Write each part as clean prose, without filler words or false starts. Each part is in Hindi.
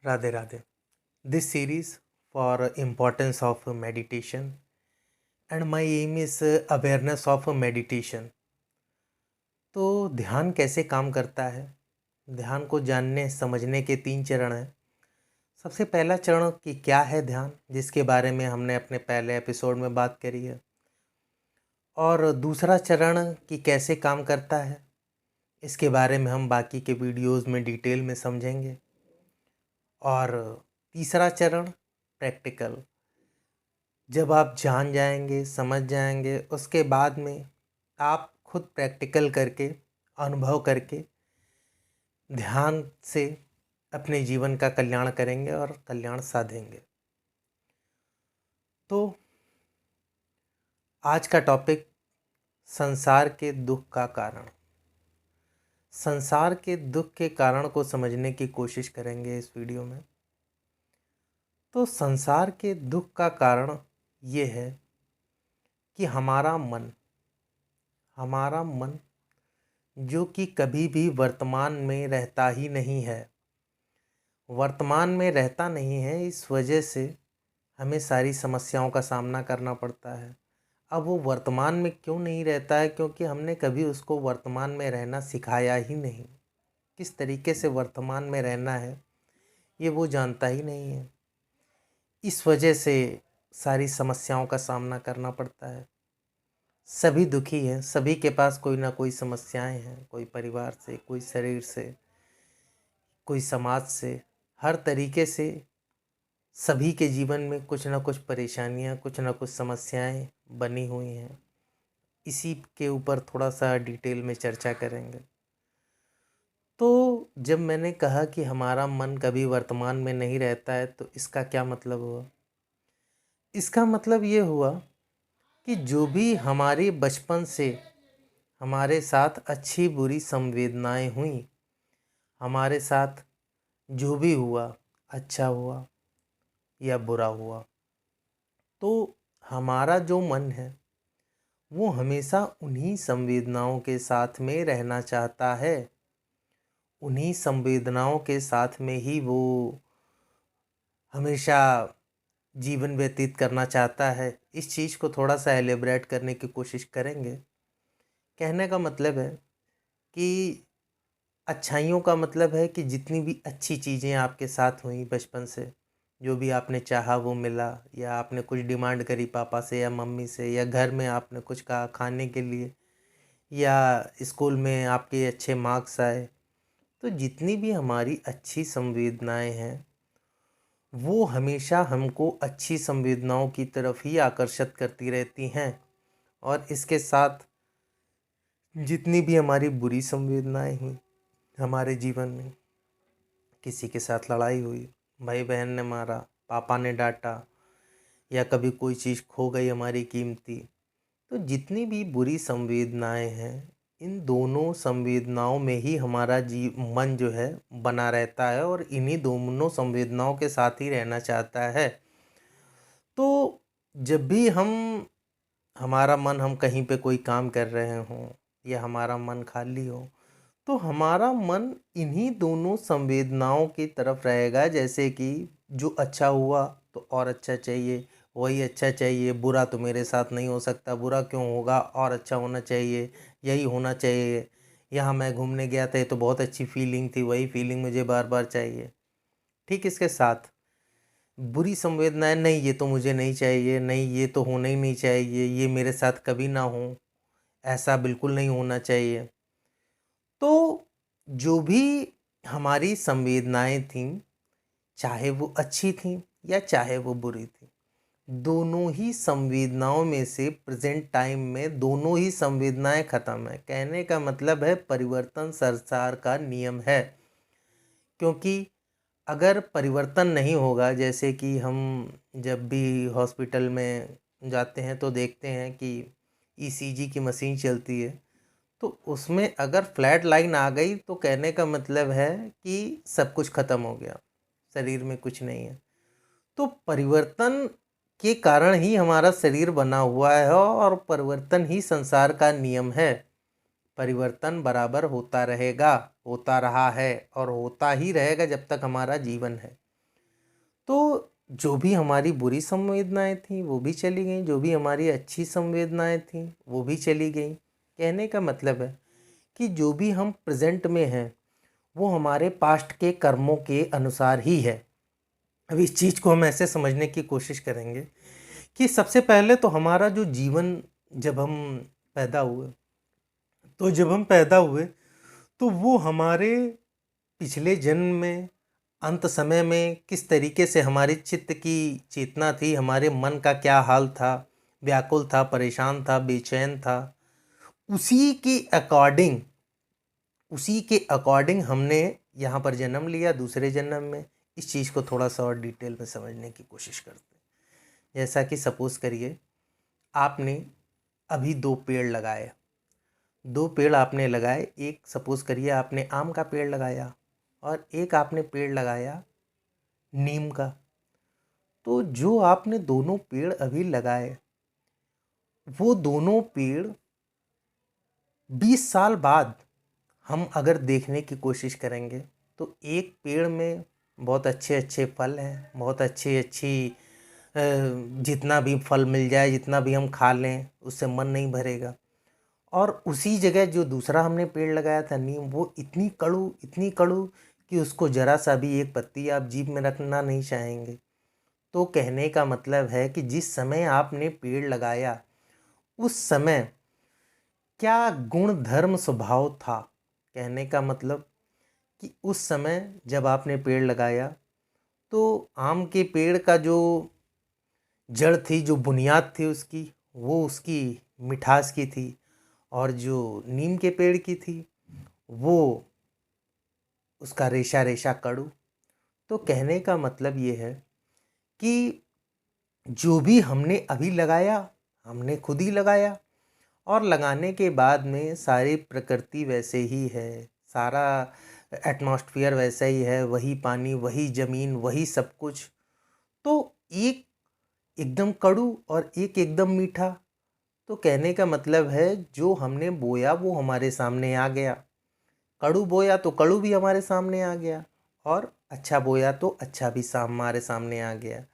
Radhe Radhe. This series for importance of meditation and my aim is awareness of meditation. तो ध्यान कैसे काम करता है? ध्यान को जानने समझने के 3 चरण हैं। सबसे पहला चरण कि क्या है ध्यान, जिसके बारे में हमने अपने पहले एपिसोड में बात करी है। और दूसरा चरण कि कैसे काम करता है, इसके बारे में हम बाकी के वीडियोस में डिटेल में समझेंगे। और तीसरा चरण प्रैक्टिकल, जब आप जान जाएंगे समझ जाएंगे उसके बाद में आप खुद प्रैक्टिकल करके अनुभव करके ध्यान से अपने जीवन का कल्याण करेंगे और कल्याण साधेंगे। तो आज का टॉपिक संसार के दुख का कारण। संसार के दुख के कारण को समझने की कोशिश करेंगे इस वीडियो में। तो संसार के दुख का कारण ये है कि हमारा मन जो कि कभी भी वर्तमान में रहता ही नहीं है, वर्तमान में रहता नहीं है, इस वजह से हमें सारी समस्याओं का सामना करना पड़ता है। अब वो वर्तमान में क्यों नहीं रहता है? क्योंकि हमने कभी उसको वर्तमान में रहना सिखाया ही नहीं। किस तरीके से वर्तमान में रहना है ये वो जानता ही नहीं है। इस वजह से सारी समस्याओं का सामना करना पड़ता है। सभी दुखी हैं, सभी के पास कोई ना कोई समस्याएं हैं, कोई परिवार से, कोई शरीर से, कोई समाज से, हर तरीके से सभी के जीवन में कुछ ना कुछ परेशानियां, कुछ ना कुछ समस्याएं बनी हुई हैं। इसी के ऊपर थोड़ा सा डिटेल में चर्चा करेंगे। तो जब मैंने कहा कि हमारा मन कभी वर्तमान में नहीं रहता है, तो इसका क्या मतलब हुआ? इसका मतलब ये हुआ कि जो भी हमारे बचपन से हमारे साथ अच्छी बुरी संवेदनाएं हुई, हमारे साथ जो भी हुआ, अच्छा हुआ या बुरा हुआ, तो हमारा जो मन है वो हमेशा उन्हीं संवेदनाओं के साथ में रहना चाहता है। उन्हीं संवेदनाओं के साथ में ही वो हमेशा जीवन व्यतीत करना चाहता है। इस चीज़ को थोड़ा सा एलिब्रेट करने की कोशिश करेंगे। कहने का मतलब है कि अच्छाइयों का मतलब है कि जितनी भी अच्छी चीज़ें आपके साथ हुई बचपन से, जो भी आपने चाहा वो मिला, या आपने कुछ डिमांड करी पापा से या मम्मी से, या घर में आपने कुछ कहा खाने के लिए, या स्कूल में आपके अच्छे मार्क्स आए, तो जितनी भी हमारी अच्छी संवेदनाएं हैं वो हमेशा हमको अच्छी संवेदनाओं की तरफ ही आकर्षित करती रहती हैं। और इसके साथ जितनी भी हमारी बुरी संवेदनाएं हुई हमारे जीवन में, किसी के साथ लड़ाई हुई, भाई बहन ने मारा, पापा ने डांटा, या कभी कोई चीज़ खो गई हमारी कीमती, तो जितनी भी बुरी संवेदनाएं हैं, इन दोनों संवेदनाओं में ही हमारा मन जो है बना रहता है और इन्हीं दोनों संवेदनाओं के साथ ही रहना चाहता है। तो जब भी हमारा मन, हम कहीं पे कोई काम कर रहे हों या हमारा मन खाली हो, तो हमारा मन इन्हीं दोनों संवेदनाओं की तरफ रहेगा। जैसे कि जो अच्छा हुआ तो और अच्छा चाहिए, वही अच्छा चाहिए, बुरा तो मेरे साथ नहीं हो सकता, बुरा क्यों होगा, और अच्छा होना चाहिए, यही होना चाहिए। यहाँ मैं घूमने गया था, ये तो बहुत अच्छी फीलिंग थी, वही फीलिंग मुझे बार बार चाहिए। ठीक इसके साथ बुरी संवेदनाएं, नहीं ये तो मुझे नहीं चाहिए, नहीं ये तो होना ही नहीं चाहिए, ये मेरे साथ कभी ना हो, ऐसा बिल्कुल नहीं होना चाहिए। तो जो भी हमारी संवेदनाएं थीं, चाहे वो अच्छी थीं या चाहे वो बुरी थी, दोनों ही संवेदनाओं में से प्रेजेंट टाइम में दोनों ही संवेदनाएं खत्म है। कहने का मतलब है परिवर्तन संसार का नियम है। क्योंकि अगर परिवर्तन नहीं होगा, जैसे कि हम जब भी हॉस्पिटल में जाते हैं तो देखते हैं कि ईसीजी की मशीन चलती है, तो उसमें अगर फ्लैट लाइन आ गई तो कहने का मतलब है कि सब कुछ ख़त्म हो गया, शरीर में कुछ नहीं है। तो परिवर्तन के कारण ही हमारा शरीर बना हुआ है और परिवर्तन ही संसार का नियम है। परिवर्तन बराबर होता रहेगा, होता रहा है और होता ही रहेगा जब तक हमारा जीवन है। तो जो भी हमारी बुरी संवेदनाएं थीं वो भी चली गईं, जो भी हमारी अच्छी संवेदनाएं थीं वो भी चली गईं। कहने का मतलब है कि जो भी हम प्रेजेंट में हैं वो हमारे पास्ट के कर्मों के अनुसार ही है। अब इस चीज़ को हम ऐसे समझने की कोशिश करेंगे कि सबसे पहले तो हमारा जो जीवन, जब हम पैदा हुए, तो जब हम पैदा हुए तो वो हमारे पिछले जन्म में, अंत समय में किस तरीके से हमारे चित्त की चेतना थी, हमारे मन का क्या हाल था, व्याकुल था, परेशान था, बेचैन था, उसी के अकॉर्डिंग हमने यहाँ पर जन्म लिया दूसरे जन्म में। इस चीज़ को थोड़ा सा और डिटेल में समझने की कोशिश करते हैं। जैसा कि सपोज़ करिए आपने अभी 2 पेड़ लगाए, 2 पेड़ आपने लगाए। एक सपोज़ करिए आपने आम का पेड़ लगाया और एक आपने पेड़ लगाया नीम का। तो जो आपने दोनों पेड़ अभी लगाए, वो दोनों पेड़ 20 साल बाद हम अगर देखने की कोशिश करेंगे तो एक पेड़ में बहुत अच्छे अच्छे फल हैं, बहुत अच्छी अच्छी जितना भी फल मिल जाए, जितना भी हम खा लें उससे मन नहीं भरेगा। और उसी जगह जो दूसरा हमने पेड़ लगाया था नीम, वो इतनी कड़ू कि उसको ज़रा सा भी एक पत्ती आप जीभ में रखना नहीं चाहेंगे। तो कहने का मतलब है कि जिस समय आपने पेड़ लगाया उस समय क्या गुण धर्म स्वभाव था। कहने का मतलब कि उस समय जब आपने पेड़ लगाया तो आम के पेड़ का जो जड़ थी, जो बुनियाद थी उसकी, वो उसकी मिठास की थी, और जो नीम के पेड़ की थी वो उसका रेशा रेशा कड़ू। तो कहने का मतलब ये है कि जो भी हमने अभी लगाया हमने खुद ही लगाया, और लगाने के बाद में सारी प्रकृति वैसे ही है, सारा एटमॉस्फेयर वैसा ही है, वही पानी, वही ज़मीन, वही सब कुछ। तो एक एकदम कड़ू और एक एकदम मीठा। तो कहने का मतलब है जो हमने बोया वो हमारे सामने आ गया। कड़ू बोया तो कड़ू भी हमारे सामने आ गया, और अच्छा बोया तो अच्छा भी हमारे सामने आ गया।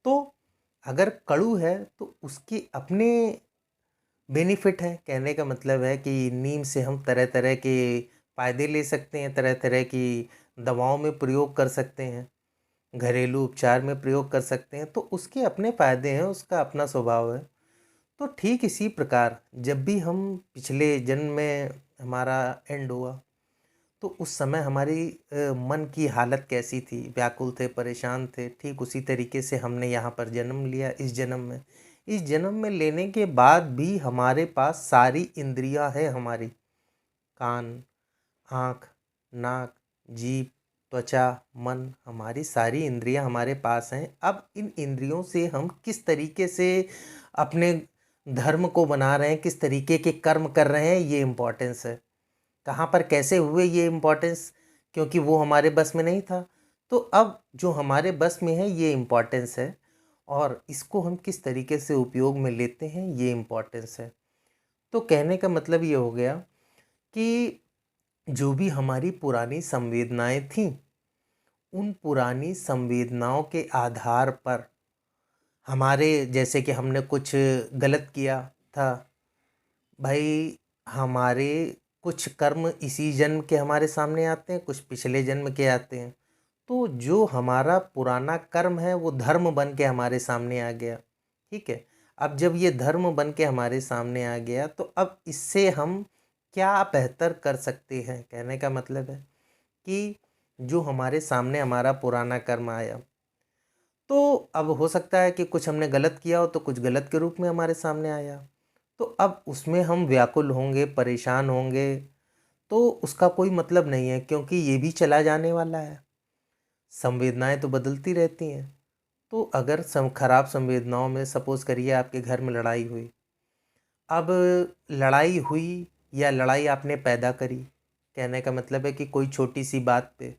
तो अगर कड़ू है तो उसके अपने बेनिफिट है। कहने का मतलब है कि नीम से हम तरह तरह के फ़ायदे ले सकते हैं, तरह तरह की दवाओं में प्रयोग कर सकते हैं, घरेलू उपचार में प्रयोग कर सकते हैं। तो उसके अपने फ़ायदे हैं, उसका अपना स्वभाव है। तो ठीक इसी प्रकार जब भी हम पिछले जन्म में हमारा एंड हुआ तो उस समय हमारी मन की हालत कैसी थी, व्याकुल थे, परेशान थे, ठीक उसी तरीके से हमने यहाँ पर जन्म लिया इस जन्म में। इस जन्म में लेने के बाद भी हमारे पास सारी इंद्रियां हैं हमारी, कान, आँख, नाक, जीभ, त्वचा, मन, हमारी सारी इंद्रियां हमारे पास हैं। अब इन इंद्रियों से हम किस तरीके से अपने धर्म को बना रहे हैं, किस तरीके के कर्म कर रहे हैं, ये इम्पोर्टेंस है। कहाँ पर कैसे हुए ये इम्पोर्टेंस, क्योंकि वो हमारे बस में नहीं था। तो अब जो हमारे बस में है ये इम्पोर्टेंस है, और इसको हम किस तरीके से उपयोग में लेते हैं ये इम्पोर्टेंस है। तो कहने का मतलब ये हो गया कि जो भी हमारी पुरानी संवेदनाएं थीं, उन पुरानी संवेदनाओं के आधार पर हमारे, जैसे कि हमने कुछ गलत किया था भाई, हमारे कुछ कर्म इसी जन्म के हमारे सामने आते हैं, कुछ पिछले जन्म के आते हैं। तो जो हमारा पुराना कर्म है वो धर्म बन के हमारे सामने आ गया। ठीक है, अब जब ये धर्म बन के हमारे सामने आ गया तो अब इससे हम क्या बेहतर कर सकते हैं। कहने का मतलब है कि जो हमारे सामने हमारा पुराना कर्म आया, तो अब हो सकता है कि कुछ हमने गलत किया हो तो कुछ गलत के रूप में हमारे सामने आया, तो अब उसमें हम व्याकुल होंगे, परेशान होंगे, तो उसका कोई मतलब नहीं है, क्योंकि ये भी चला जाने वाला है। संवेदनाएं तो बदलती रहती हैं। तो अगर खराब संवेदनाओं में सपोज़ करिए आपके घर में लड़ाई हुई, अब लड़ाई हुई या लड़ाई आपने पैदा करी। कहने का मतलब है कि कोई छोटी सी बात पे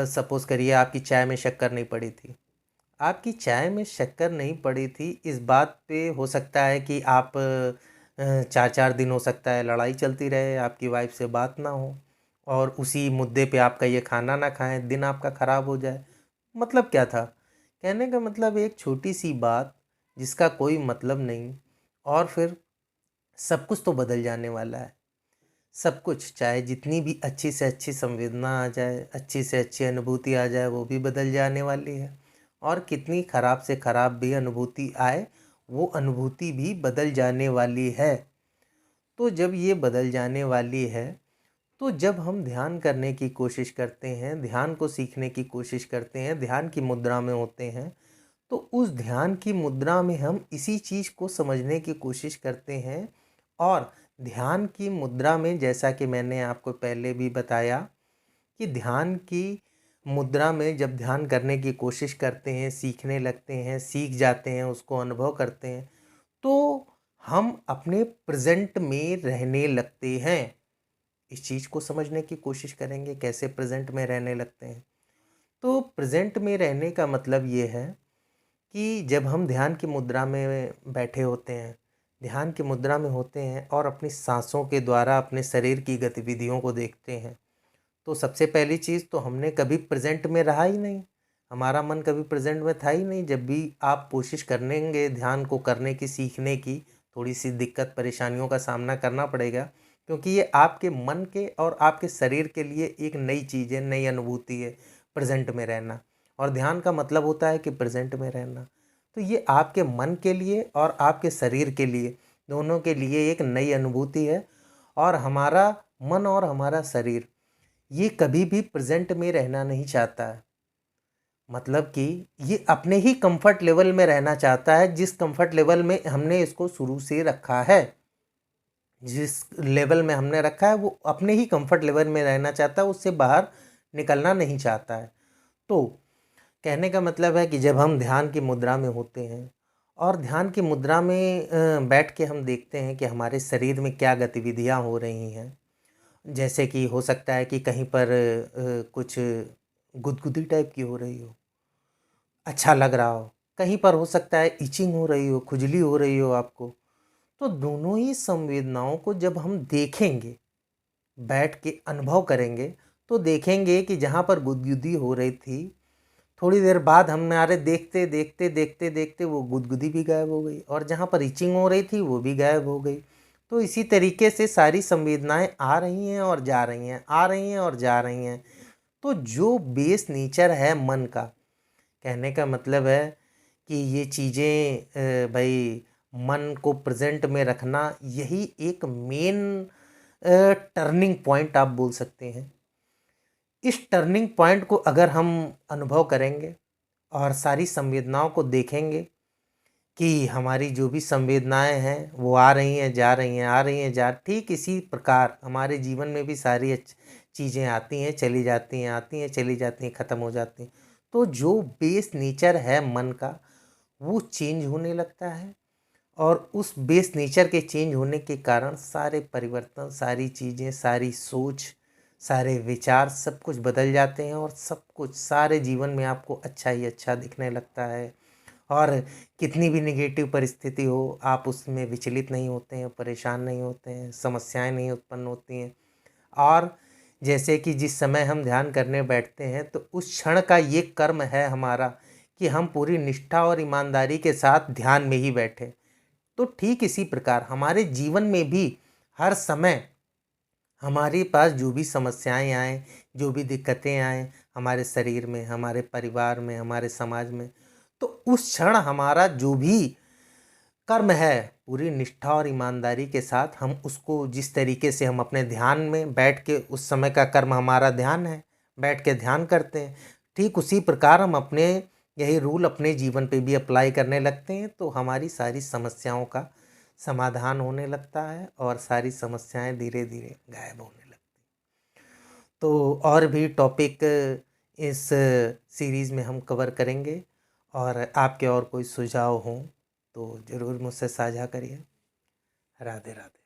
सपोज़ करिए आपकी चाय में शक्कर नहीं पड़ी थी। आपकी चाय में शक्कर नहीं पड़ी थी, इस बात पे हो सकता है कि आप 4-4 दिन हो सकता है लड़ाई चलती रहे, आपकी वाइफ से बात ना हो, और उसी मुद्दे पे आपका ये खाना ना खाएं, दिन आपका ख़राब हो जाए। मतलब क्या था? कहने का मतलब एक छोटी सी बात जिसका कोई मतलब नहीं, और फिर सब कुछ तो बदल जाने वाला है। सब कुछ, चाहे जितनी भी अच्छी से अच्छी संवेदना आ जाए, अच्छी से अच्छी अनुभूति आ जाए, वो भी बदल जाने वाली है। और कितनी खराब से खराब भी अनुभूति आए, वो अनुभूति भी बदल जाने वाली है। तो जब ये बदल जाने वाली है, तो जब हम ध्यान करने की कोशिश करते हैं, ध्यान को सीखने की कोशिश करते हैं, ध्यान की मुद्रा में होते हैं, तो उस ध्यान की मुद्रा में हम इसी चीज़ को समझने की कोशिश करते हैं। और ध्यान की मुद्रा में, जैसा कि मैंने आपको पहले भी बताया, कि ध्यान की मुद्रा में जब ध्यान करने की कोशिश करते हैं, सीखने लगते हैं, सीख जाते हैं, उसको अनुभव करते हैं, तो हम अपने प्रेजेंट में रहने लगते हैं। इस चीज़ को समझने की कोशिश करेंगे, कैसे प्रेजेंट में रहने लगते हैं। तो प्रेजेंट में रहने का मतलब ये है कि जब हम ध्यान की मुद्रा में बैठे होते हैं, ध्यान की मुद्रा में होते हैं और अपनी सांसों के द्वारा अपने शरीर की गतिविधियों को देखते हैं, तो सबसे पहली चीज़ तो हमने कभी प्रेजेंट में रहा ही नहीं। हमारा मन कभी प्रेजेंट में था ही नहीं। जब भी आप कोशिश करेंगे ध्यान को करने की, सीखने की, थोड़ी सी दिक्कत परेशानियों का सामना करना पड़ेगा, क्योंकि ये आपके मन के और आपके शरीर के लिए एक नई चीज़ है, नई अनुभूति है, प्रेजेंट में रहना। और ध्यान का मतलब होता है कि प्रेजेंट में रहना। तो ये आपके मन के लिए और आपके शरीर के लिए, दोनों के लिए एक नई अनुभूति है। और हमारा मन और हमारा शरीर ये कभी भी प्रेजेंट में रहना नहीं चाहता है। मतलब कि ये अपने ही कंफर्ट लेवल में रहना चाहता है, जिस कंफर्ट लेवल में हमने इसको शुरू से रखा है। जिस लेवल में हमने रखा है वो अपने ही कंफर्ट लेवल में रहना चाहता है, उससे बाहर निकलना नहीं चाहता है। तो कहने का मतलब है कि जब हम ध्यान की मुद्रा में होते हैं और ध्यान की मुद्रा में बैठ के हम देखते हैं कि हमारे शरीर में क्या गतिविधियां हो रही हैं। जैसे कि हो सकता है कि कहीं पर कुछ गुदगुदी टाइप की हो रही हो, अच्छा लग रहा हो। कहीं पर हो सकता है इचिंग हो रही हो, खुजली हो रही हो आपको। तो दोनों ही संवेदनाओं को जब हम देखेंगे, बैठ के अनुभव करेंगे, तो देखेंगे कि जहाँ पर गुदगुदी हो रही थी, थोड़ी देर बाद हमारे देखते देखते देखते देखते वो गुदगुदी भी गायब हो गई, और जहाँ पर इचिंग हो रही थी वो भी गायब हो गई। तो इसी तरीके से सारी संवेदनाएं आ रही हैं और जा रही हैं, आ रही हैं और जा रही हैं। तो जो बेस नेचर है मन का, कहने का मतलब है कि ये चीज़ें भाई, मन को प्रेजेंट में रखना, यही एक मेन टर्निंग पॉइंट आप बोल सकते हैं। इस टर्निंग पॉइंट को अगर हम अनुभव करेंगे और सारी संवेदनाओं को देखेंगे कि हमारी जो भी संवेदनाएं हैं वो आ रही हैं, जा रही हैं, आ रही हैं, ठीक इसी प्रकार हमारे जीवन में भी सारी चीज़ें आती हैं, चली जाती हैं, आती हैं, चली जाती हैं, ख़त्म हो जाती हैं। तो जो बेस नेचर है मन का, वो चेंज होने लगता है। और उस बेस नेचर के चेंज होने के कारण सारे परिवर्तन, सारी चीज़ें, सारी सोच, सारे विचार, सब कुछ बदल जाते हैं। और सब कुछ, सारे जीवन में आपको अच्छा ही अच्छा दिखने लगता है। और कितनी भी नेगेटिव परिस्थिति हो, आप उसमें विचलित नहीं होते हैं, परेशान नहीं होते हैं, समस्याएं नहीं उत्पन्न होती हैं। और जैसे कि जिस समय हम ध्यान करने बैठते हैं, तो उस क्षण का ये कर्म है हमारा कि हम पूरी निष्ठा और ईमानदारी के साथ ध्यान में ही बैठे। तो ठीक इसी प्रकार हमारे जीवन में भी हर समय हमारे पास जो भी समस्याएं आए, जो भी दिक्कतें आए, हमारे शरीर में, हमारे परिवार में, हमारे समाज में, तो उस क्षण हमारा जो भी कर्म है, पूरी निष्ठा और ईमानदारी के साथ हम उसको, जिस तरीके से हम अपने ध्यान में बैठ के, उस समय का कर्म हमारा ध्यान है, बैठ के ध्यान करते हैं, ठीक उसी प्रकार हम अपने यही रूल अपने जीवन पे भी अप्लाई करने लगते हैं। तो हमारी सारी समस्याओं का समाधान होने लगता है और सारी समस्याएं धीरे धीरे गायब होने लगती हैं। तो और भी टॉपिक इस सीरीज़ में हम कवर करेंगे, और आपके और कोई सुझाव हों तो ज़रूर मुझसे साझा करिए। राधे राधे।